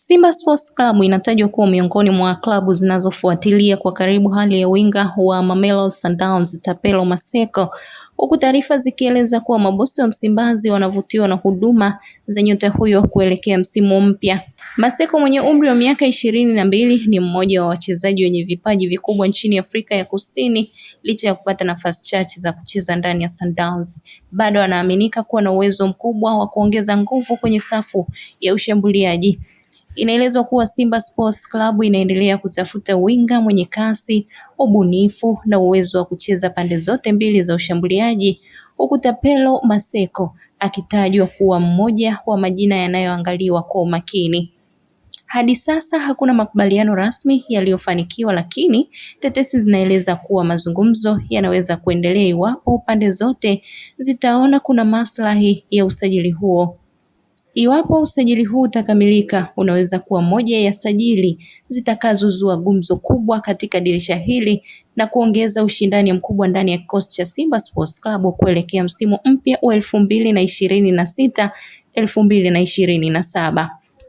Simba Sports Club inatajwa kuwa miongoni mwa klabu zinazofuatilia kwa karibu hali ya winga wa Mamelodi Sundowns Tapelo Maseko, huku taarifa zikieleza kuwa mabosi wa Msimbazi wanavutiwa na huduma za nyota huyo kuelekea msimu mpya. Maseko mwenye umri wa miaka 22 ni mmoja wa wachezaji wenye vipaji vikubwa nchini Afrika ya Kusini. Licha ya kupata nafasi chache za kucheza ndani ya Sundowns, bado anaaminika kuwa na uwezo mkubwa wa kuongeza nguvu kwenye safu ya ushambuliaji. Inaelezwa kuwa Simba Sports Club inaendelea kutafuta winga mwenye kasi, ubunifu na uwezo wa kucheza pande zote mbili za ushambuliaji, huku Tapelo Maseko akitajwa kuwa mmoja wa majina yanayoangaliwa kwa umakini. Hadi sasa hakuna makubaliano rasmi yaliyofanikiwa, lakini tetesi zinaeleza kuwa mazungumzo yanaweza kuendelea iwapo pande zote zitaona kuna maslahi ya usajili huo. Iwapo usajili huu utakamilika, unaweza kuwa moja ya sajili zitakazozua gumzo kubwa katika dirisha hili na kuongeza ushindani mkubwa ndani ya kikosi cha Simba Sports Club kuelekea msimu mpya wa 2026-2027.